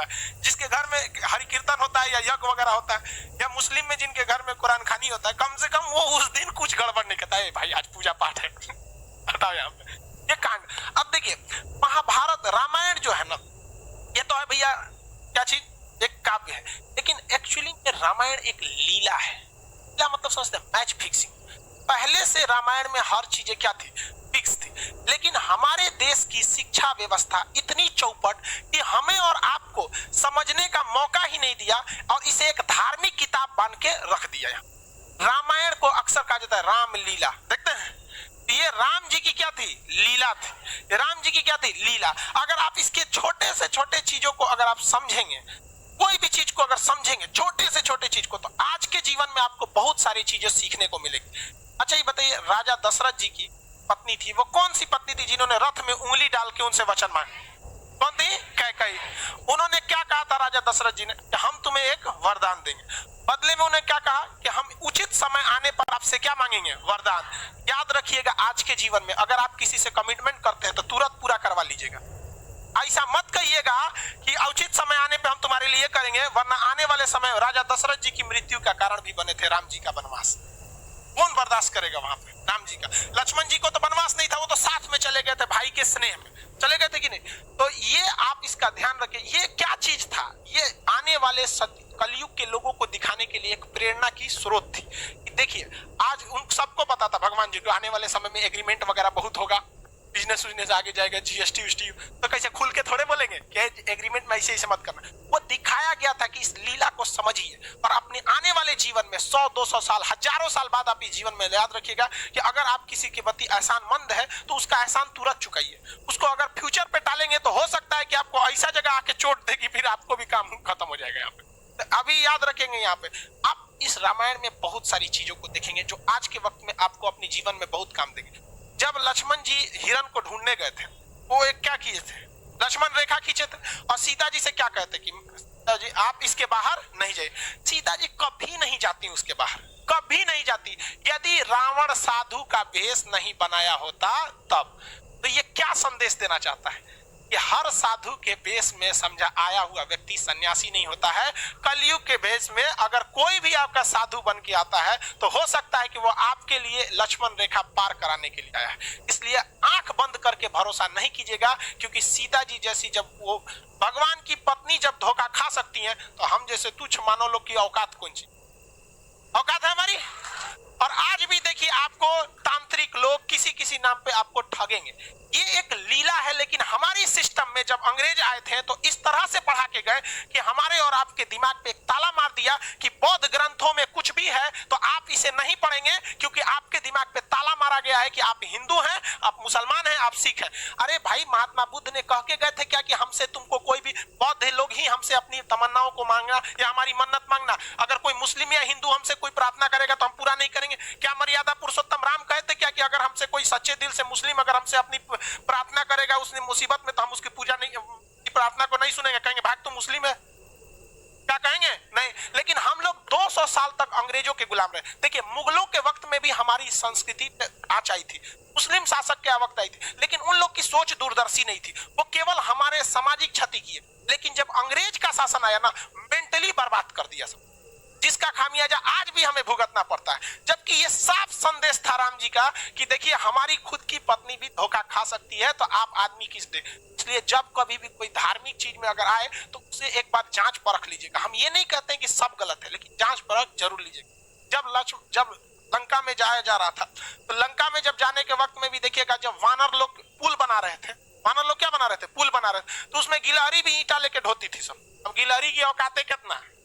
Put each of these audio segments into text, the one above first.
है, जिसके घर में हरि कीर्तन होता है या यज्ञ वगैरह होता है, या मुस्लिम में जिनके घर में कुरान खानी होता है, कम से कम वो उस दिन कुछ गड़बड़ नहीं कहता है, भाई आज पूजा पाठ है हटाओ यहाँ पे ये कांड। अब देखिए महाभारत रामायण जो है ना, ये तो है भैया क्या चीज, एक काव्य है, लेकिन एक्चुअली रामायण एक लीला है। लीला मतलब समझते हैं मैच फिक्सिंग। पहले से रामायण में हर चीजें क्या थी, फिक्स थी, लेकिन हमारे देश की शिक्षा व्यवस्था इतनी चौपट कि हमें और आपको समझने का मौका ही नहीं दिया और इसे एक धार्मिक किताब बन के रख दिया। रामायण को अक्सर कहा जाता है राम लीला, देखते हैं ये राम जी की क्या थी, लीला थी। राम जी की क्या थी, लीला। अगर आप इसके छोटे से छोटे चीजों को अगर आप समझेंगे, कोई भी चीज को अगर समझेंगे, छोटे से छोटे चीज को, तो आज के जीवन में आपको बहुत सारी चीजें सीखने को मिलेगी। अच्छा ये बताइए, राजा दशरथ जी की पत्नी थी, वो कौन सी पत्नी थी जिन्होंने रथ में उंगली डाल के उनसे वचन मांगे, कौन थी, कैकेयी। उन्होंने क्या कहा था राजा दशरथ जी ने, कि हम तुम्हें एक वरदान देंगे, बदले में उन्हें क्या कहा कि हम उचित समय आने पर आपसे क्या मांगेंगे, वरदान। याद रखिएगा आज के जीवन में अगर आप किसी से कमिटमेंट करते हैं तो तुरंत पूरा करवा लीजिएगा। ऐसा मत कहिएगा कि उचित समय आने पे हम तुम्हारे लिए करेंगे, वरना आने वाले समय राजा दशरथ जी की मृत्यु का कारण भी बने थे राम जी का वनवास। कौन बर्दाश्त करेगा वहां पे राम जी का। लक्ष्मण जी को तो वनवास नहीं था, वो तो साथ में चले गए थे, भाई के स्नेह में चले गए थे कि नहीं। तो ये आप इसका ध्यान रखें, ये क्या चीज था, ये आने वाले कलयुग के लोगों को दिखाने के लिए एक प्रेरणा की स्रोत थी। देखिए आज उन सबको पता था भगवान जी को आने वाले समय में एग्रीमेंट वगैरह बहुत होगा, बिजनेस आगे जाएगा, जीएसटी वीएसटी, तो कैसे खुल के थोड़े बोलेंगे कि एग्रीमेंट में ऐसे मत करना। वो दिखाया गया था कि इस लीला को समझिए और अपने आने वाले जीवन में 100-200 साल, हजारों साल बाद आप इस जीवन में याद रखिएगा कि अगर आप किसी के प्रति एहसानमंद है तो उसका एहसान तुरंत चुकाइए। उसको अगर फ्यूचर पे टालेंगे तो हो सकता है कि आपको ऐसा जगह आके चोट देगी, फिर आपको भी काम खत्म हो जाएगा यहाँ पे। तो अभी याद रखेंगे यहाँ पे आप इस रामायण में बहुत सारी चीजों को देखेंगे जो आज के वक्त में आपको अपने जीवन में बहुत काम देंगे। जब लक्ष्मण जी हिरण को ढूंढने गए थे, वो एक क्या किए थे, लक्ष्मण रेखा खींचे थे और सीता जी से क्या कहते कि सीता जी आप इसके बाहर नहीं जाइए। सीता जी कभी नहीं जाती उसके बाहर, कभी नहीं जाती। यदि रावण साधु का भेष नहीं बनाया होता तब। तो ये क्या संदेश देना चाहता है कि हर साधु के भेष में समझा आया हुआ व्यक्ति सन्यासी नहीं होता है। कलयुग के भेष में अगर कोई भी आपका साधु बन के आता है तो हो सकता है कि वो आपके लिए लक्ष्मण रेखा पार कराने के लिए आया है। इसलिए आंख बंद करके भरोसा नहीं कीजिएगा, क्योंकि सीता जी जैसी जब वो भगवान की पत्नी जब धोखा खा सकती है तो हम जैसे तुच्छ मानव लोग की औकात कौन सी औकात है हमारी। और आज भी देखिए आपको तांत्रिक लोग किसी किसी नाम पे आपको ठगेंगे। ये एक लीला है, लेकिन हमारी सिस्टम में जब अंग्रेज आए थे तो इस तरह से पढ़ा के गए कि हमारे और आपके दिमाग पे एक ताला मार दिया कि बौद्ध ग्रंथों में कुछ भी है तो आप इसे नहीं पढ़ेंगे, क्योंकि आपके दिमाग पे ताला मारा गया है कि आप हिंदू हैं, आप मुसलमान हैं, आप सिख हैं। अरे भाई महात्मा बुद्ध ने कह के गए थे क्या कि हमसे तुमको कोई भी बौद्ध लोग ही हमसे अपनी तमन्नाओं को मांगना या हमारी मन्नत मांगना, अगर कोई मुस्लिम या हिंदू हमसे कोई प्रार्थना करेगा तो हम पूरा नहीं करेंगे। क्या मर्यादा पुरुषोत्तम राम कहते क्या कि अगर हमसे कोई सच्चे दिल से मुस्लिम अगर हमसे अपनी प्रार्थना करेगा उसने मुसीबत में तो हम उसकी पूजा नहीं, प्रार्थना को नहीं सुनेंगे, कहेंगे भाग तू मुस्लिम है, क्या कहेंगे नहीं। लेकिन हम लोग 200 साल तक अंग्रेजों के गुलाम रहे। देखिए मुगलों के वक्त में भी हमारी संस्कृति आज आई थी, मुस्लिम शासक के वक्त आई थी, लेकिन उन लोग की सोच दूरदर्शी नहीं थी, वो केवल हमारे सामाजिक क्षति किए। लेकिन जब अंग्रेज का शासन आया ना, मेंटली बर्बाद कर दिया सब, जिसका खामियाजा आज भी हमें भुगतना पड़ता है। जबकि ये साफ संदेश था राम जी का कि देखिए हमारी खुद की पत्नी भी धोखा खा सकती है, तो आप आदमी किस दे। इसलिए जब कभी भी कोई धार्मिक चीज में अगर आए तो उसे एक बार जांच परख लीजिएगा। हम ये नहीं कहते हैं कि सब गलत है, लेकिन जांच परख जरूर लीजिएगा। जब लंका में जाया जा रहा था तो लंका में जब जाने के वक्त में भी देखिएगा, जब वानर लोग पुल बना रहे थे, वानर लोग क्या बना रहे थे, पुल बना रहे थे, तो उसमें गिलहरी भी ईंटा लेके ढोती थी सब। अब गिलहरी की औकातें कितना है,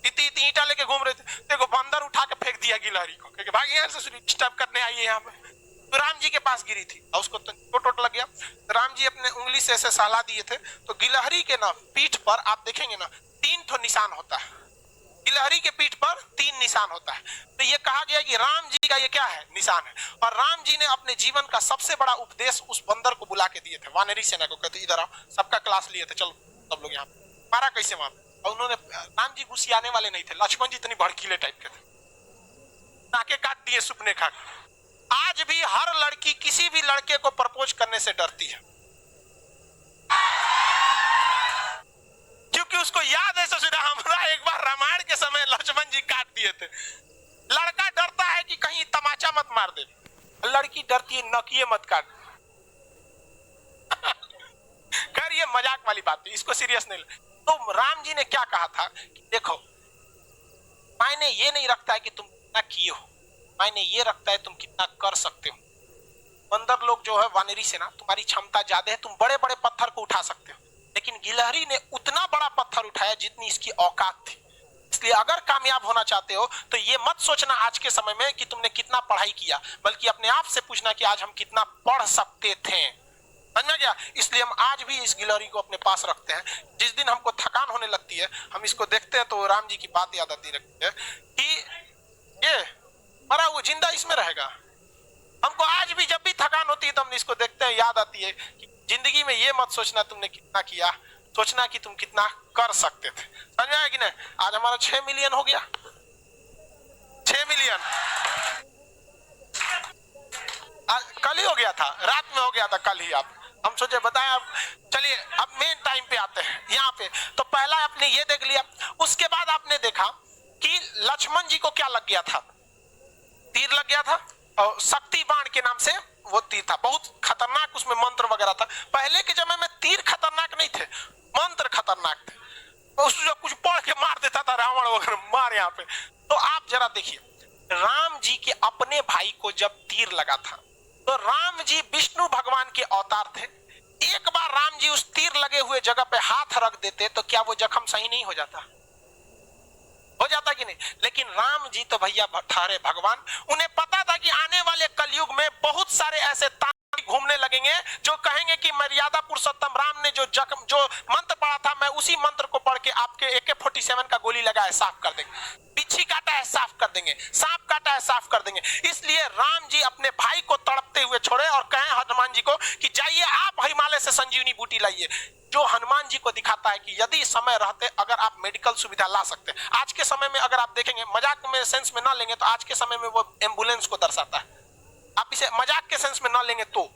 इतनी ईंटा लेके घूम रहे थे, देखो बंदर उठा के फेंक दिया गिलहरी को, क्योंकि भाग यहाँ से डिस्टर्ब करने आई है यहाँ पे। तो राम जी के पास गिरी थी और उसको चोट लग गया। राम जी अपने उंगली से ऐसे साला दिए थे, तो गिलहरी के ना पीठ पर आप देखेंगे ना 3 ठो निशान होता है, गिलहरी के पीठ पर 3 निशान होता है। तो ये कहा गया कि राम जी का ये क्या है, निशान है। और राम जी ने अपने जीवन का सबसे बड़ा उपदेश उस बंदर को बुला के दिए थे, वानरी सेना को, कहते इधर आओ, सबका क्लास लिए थे, चलो सब लोग यहाँ मारा कैसे वहां। और उन्होंने, राम जी गुस्सियाने वाले नहीं थे, लक्ष्मण जी इतनी भड़कीले टाइप के थे, नाके काट दिए सुपने खा। आज भी हर लड़की किसी भी लड़के को प्रपोज करने से डरती है, क्योंकि उसको याद है ससुरा, हमरा एक बार रामायण के समय लक्ष्मण जी काट दिए थे। लड़का डरता है कि कहीं तमाचा मत मार दे, लड़की डरती है नकिए मत काट। खैर ये मजाक वाली बात थी, इसको सीरियस नहीं। तो राम जी ने क्या कहा था कि देखो, मायने ये नहीं रखता है कि तुम कितना किए हो, मायने ये रखता है तुम कितना कर सकते हो। बंदर लोग जो है वानरी सेना, तुम्हारी क्षमता ज्यादा है, तुम बड़े बड़े पत्थर को उठा सकते हो, लेकिन गिलहरी ने उतना बड़ा पत्थर उठाया जितनी इसकी औकात थी। इसलिए अगर कामयाब होना चाहते हो तो ये मत सोचना आज के समय में कि तुमने कितना पढ़ाई किया, बल्कि अपने आप से पूछना कि आज हम कितना पढ़ सकते थे। समझ में गया? इसलिए हम आज भी इस गिलहरी को अपने पास रखते हैं। जिस दिन हमको थकान होने लगती है, हम इसको देखते हैं तो राम जी की बात याद आती रहती है कि ये मरा वो जिंदा इसमें रहेगा। हमको आज भी जब भी थकान होती है तो हम इसको देखते हैं, याद आती है कि जिंदगी में ये मत सोचना तुमने कितना किया, सोचना कि तुम कितना कर सकते थे। समझ में आया कि नहीं? आज हमारा 6 मिलियन हो गया, 6 मिलियन कल ही हो गया था, रात में हो गया था कल ही। आप हम सोचे बताएं। अब चलिए अब मेन टाइम पे आते हैं यहाँ पे। तो पहला आपने ये देख लिया, उसके बाद आपने देखा कि लक्ष्मण जी को क्या लग गया था, तीर लग गया था, और शक्ति बाण के नाम से वो तीर था, बहुत खतरनाक, उसमें मंत्र वगैरह था। पहले के समय में तीर खतरनाक नहीं थे, मंत्र खतरनाक थे। उसको कुछ पढ़ के मार देता था रावण वगैरह, मार यहाँ पे। तो आप जरा देखिए, राम जी के अपने भाई को जब तीर लगा था तो राम जी विष्णु भगवान के अवतार थे। एक बार राम जी उस तीर लगे हुए जगह पे हाथ रख देते तो क्या वो जख्म सही नहीं हो जाता? हो जाता कि नहीं? लेकिन राम जी तो भैया ठहरे भगवान, उन्हें पता था कि आने वाले कलयुग में बहुत सारे ऐसे घूमने लगेंगे जो कहेंगे कि मर्यादा पुरुषोत्तम राम ने जो मंत्र पढ़ा था, मैं उसी मंत्र को पढ़ के आपके AK-47 का गोली लगा है साफ कर देंगे, बिच्छी काटा है साफ कर देंगे, सांप काटा है साफ कर देंगे। इसलिए राम जी अपने भाई को तड़पते हुए छोड़े और कहे हनुमान जी को कि जाइए आप हिमालय से संजीवनी बूटी लाइए, जो हनुमान जी को दिखाता है कि यदि समय रहते अगर आप मेडिकल सुविधा ला सकते। आज के समय में अगर आप देखेंगे, मजाक में सेंस में ना लेंगे तो आज के समय में वो एम्बुलेंस को दर्शाता है। आप इसे मजाक के सेंस में ना लेंगे तो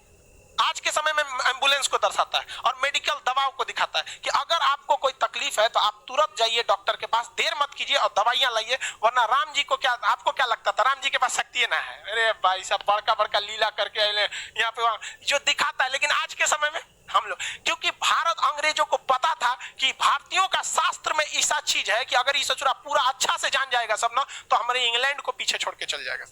आज के समय में एम्बुलेंस को दर्शाता है और मेडिकल दवाओं को दिखाता है कि अगर आपको कोई तकलीफ है तो आप तुरंत जाइए डॉक्टर के पास, देर मत कीजिए और दवाइयां लाइए। वरना राम जी को क्या, आपको क्या लगता था राम जी के पास शक्ति ना है? अरे भाई साहब, बड़का बड़का लीला करके यहाँ पे जो दिखाता है। लेकिन आज के समय में हम लोग, क्योंकि भारत अंग्रेजों को पता था कि भारतीयों का शास्त्र में ऐसा चीज है कि अगर ये सचुरा पूरा अच्छा से जान जाएगा सब ना, तो हमारे इंग्लैंड को पीछे छोड़ के चल जाएगा।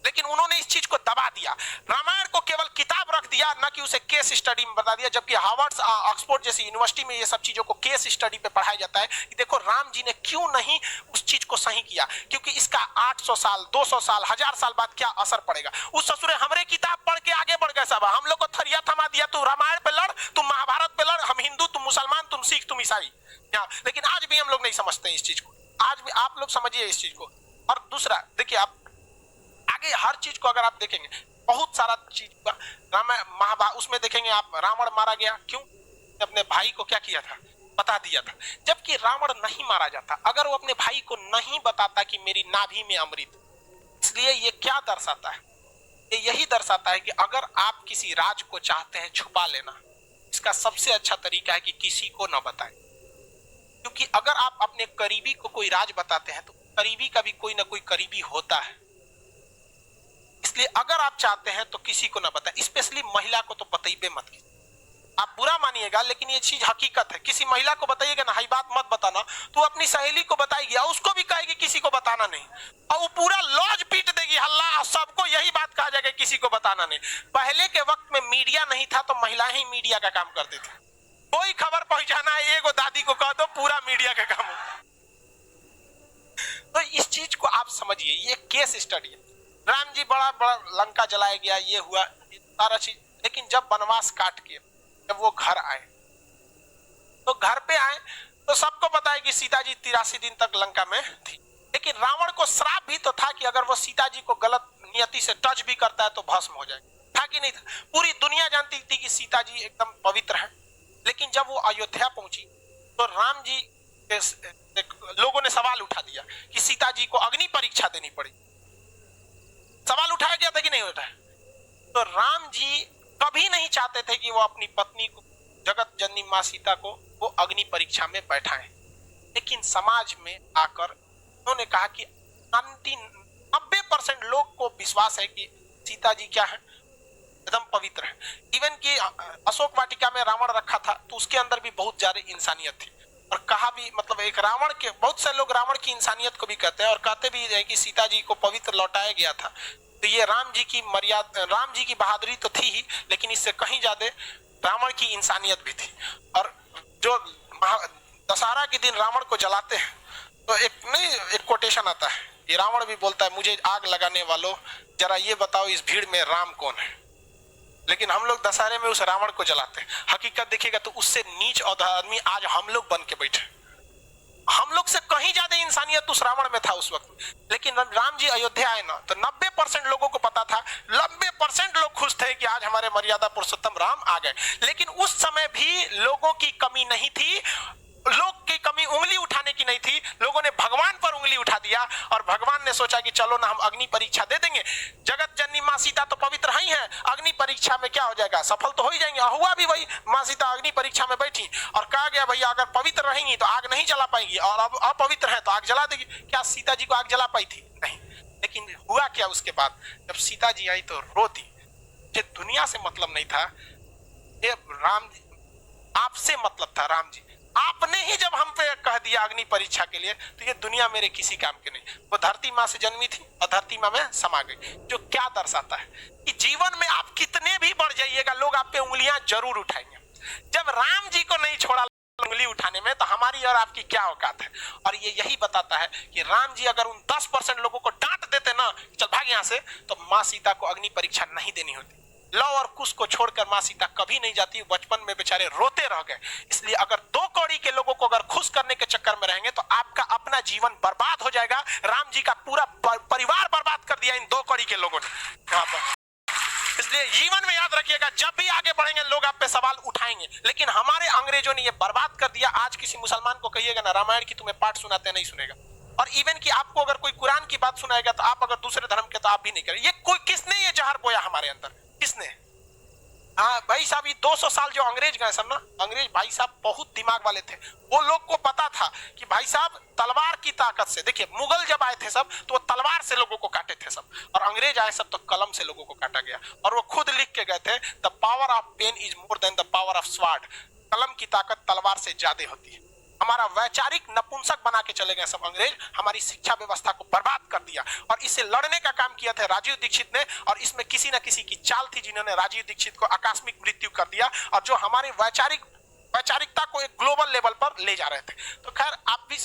लेकिन उन्होंने इस चीज को दबा दिया, रामायण को केवल किताब रख दिया, न कि उसे केस स्टडी में बता दिया। जबकि हार्वर्ड ऑक्सफोर्ड जैसी यूनिवर्सिटी में ये सब चीजों को केस स्टडी पे पढ़ाया जाता है कि देखो राम जी ने क्यों नहीं उस चीज को सही किया, क्योंकि इसका 800 साल 200 साल 1000 साल बाद क्या असर पड़ेगा। उस ससुरे हमरे किताब पढ़ के आगे बढ़ गए सब, हम लोग को थरिया थमा दिया, तू रामायण पे लड़, तुम महाभारत पे लड़, हम हिंदू तुम मुसलमान, तुम सिख तुम ईसाई। लेकिन आज भी हम लोग नहीं समझते इस चीज को, आज भी आप लोग समझिए इस चीज को। और दूसरा देखिए, आप आगे हर चीज को अगर आप देखेंगे, बहुत सारा चीज रामायण महाभारत उसमें देखेंगे आप, रावण मारा गया क्यों? अपने भाई को क्या किया था, बता दिया था। जबकि रावण नहीं मारा जाता अगर वो अपने भाई को नहीं बताता कि मेरी नाभि में अमृत। इसलिए ये क्या दर्शाता है? ये यही दर्शाता है कि अगर आप किसी राज को चाहते हैं छुपा लेना, इसका सबसे अच्छा तरीका है कि किसी को ना बताएं। क्योंकि अगर आप अपने करीबी को कोई राज बताते हैं तो करीबी का भी कोई ना कोई करीबी होता है। इसलिए अगर आप चाहते हैं तो किसी को ना बताएं, स्पेशली महिला को तो बताइए मत। आप बुरा मानिएगा लेकिन ये चीज हकीकत है। किसी महिला को बताइएगा ना, हाई बात मत बताना, तो अपनी सहेली को बताएगी और उसको भी कहेगी किसी को बताना नहीं, और वो पूरा लॉज पीट देगी, हल्ला, सबको यही बात कहा जाएगा किसी को बताना नहीं। पहले के वक्त में मीडिया नहीं था तो महिलाएं ही मीडिया का काम करती थी। कोई खबर पहुंचाना है, एगो दादी को कह दो, पूरा मीडिया का काम हो। तो इस चीज को आप समझिए, ये केस स्टडी है। राम जी बड़ा बड़ा लंका जलाया गया, ये हुआ सारा चीज, लेकिन जब वनवास काट के जब वो घर आए तो घर पे आए तो सबको पता है कि सीता जी 83 दिन तक लंका में थी। लेकिन रावण को श्राप भी तो था कि अगर वो सीता जी को गलत नियति से टच भी करता है तो भस्म हो जाएगा, था कि नहीं था? पूरी दुनिया जानती थी कि सीता जी एकदम पवित्र है। लेकिन जब वो अयोध्या पहुंची तो राम जी लोगों ने सवाल उठा दिया कि सीता जी को अग्नि परीक्षा देनी पड़ी। सवाल उठाया गया था कि नहीं उठाया? तो राम जी कभी नहीं चाहते थे कि वो अपनी पत्नी को, जगत जननी मां सीता को, वो अग्नि परीक्षा में बैठाएं। लेकिन समाज में आकर उन्होंने कहा कि 90% लोग को विश्वास है कि सीता जी क्या है, एकदम पवित्र है। इवन कि अशोक वाटिका में रावण रखा था तो उसके अंदर भी बहुत ज्यादा इंसानियत थी। और कहा भी, मतलब एक रावण के, बहुत से लोग रावण की इंसानियत को भी कहते हैं और कहते भी है कि सीता जी को पवित्र लौटाया गया था। तो ये राम जी की मर्यादा, राम जी की बहादुरी तो थी ही, लेकिन इससे कहीं ज्यादा रावण की इंसानियत भी थी। और जो दशहरा के दिन रावण को जलाते हैं तो एक कोटेशन आता है, ये रावण भी बोलता है, मुझे आग लगाने वालों जरा ये बताओ इस भीड़ में राम कौन है। लेकिन हम लोग दशहरे में उस रावण को जलाते हैं। हकीकत देखिएगा तो उससे नीच और आदमी आज हम लोग बन के बैठे। हम लोग से कहीं ज्यादा इंसानियत उस रावण में था उस वक्त। लेकिन राम जी अयोध्या आए ना तो 90% लोगों को पता था, 90% लोग खुश थे कि आज हमारे मर्यादा पुरुषोत्तम राम आ गए। लेकिन उस समय भी लोगों की कमी नहीं थी, लोग की कमी उंगली उठाने की नहीं थी। लोगों ने भगवान पर उंगली उठा दिया और भगवान ने सोचा कि चलो ना हम अग्नि परीक्षा दे देंगे। जगत जननी माँ सीता तो पवित्र ही है, अग्नि परीक्षा में क्या हो जाएगा, सफल तो हो ही जाएंगे। हुआ भी वही, माँ सीता अग्नि परीक्षा में बैठी और कहा गया भैया अगर पवित्र रहेंगी तो आग नहीं जला पाएंगी और अब अपवित्र है तो आग जला देगी। क्या सीता जी को आग जला पाई थी? नहीं। लेकिन हुआ क्या उसके बाद, जब सीता जी आई तो रो दी। ये दुनिया से मतलब नहीं था, ये राम आपसे मतलब था। राम जी आपने ही जब हम पे कह दिया अग्नि परीक्षा के लिए तो ये दुनिया मेरे किसी काम के नहीं। वो धरती माँ से जन्मी थी और धरती माँ में समा गई, जो क्या दर्शाता है कि जीवन में आप कितने भी बढ़ जाइएगा लोग आप पे उंगलियां जरूर उठाएंगे। जब राम जी को नहीं छोड़ा उंगली उठाने में तो हमारी और आपकी क्या औकात है। और ये यही बताता है कि राम जी अगर उन 10% लोगों को डांट देते ना, चल भाग यहाँ से, तो माँ सीता को अग्नि परीक्षा नहीं देनी होती। लव और कुश को छोड़कर माँ सीता कभी नहीं जाती, बचपन में बेचारे रोते रह गए। इसलिए अगर 2 कौड़ी के लोगों को अगर खुश करने के चक्कर में रहेंगे तो आपका अपना जीवन बर्बाद हो जाएगा। राम जी का पूरा परिवार बर्बाद कर दिया इन 2 कौड़ी के लोगों ने यहाँ पर। इसलिए जीवन में याद रखिएगा, जब भी आगे बढ़ेंगे लोग आप पे सवाल उठाएंगे, लेकिन हमारे अंग्रेजों ने ये बर्बाद कर दिया। आज किसी मुसलमान को कहिएगा ना रामायण की तुम्हें पाठ सुनाते नहीं सुनेगा। और इवन कि आपको अगर कोई कुरान की बात सुनाएगा तो आप अगर दूसरे धर्म के तो आप भी नहीं करें। ये कोई किसने ये जहर बोया हमारे अंदर, किसने? हाँ भाई साहब, ये 200 साल जो अंग्रेज गए सब ना, अंग्रेज भाई साहब बहुत दिमाग वाले थे। वो लोग को पता था कि भाई साहब तलवार की ताकत से, देखिए मुगल जब आए थे सब तो वो तलवार से लोगों को काटे थे सब, और अंग्रेज आए सब तो कलम से लोगों को काटा गया। और वो खुद लिख के गए थे, the power of pen is more than the power of sword. कलम की ताकत तलवार से ज्यादा होती है। हमारा वैचारिक नपुंसक बना के चले गए सब अंग्रेज, हमारी शिक्षा व्यवस्था को बर्बाद कर दिया। और इससे लड़ने का काम किया था राजीव दीक्षित ने, और इसमें किसी न किसी की चाल थी जिन्होंने राजीव दीक्षित को आकस्मिक मृत्यु कर दिया और जो हमारे वैचारिकता को एक ग्लोबल लेवल पर ले जा रहे थे। तो खैर आप भी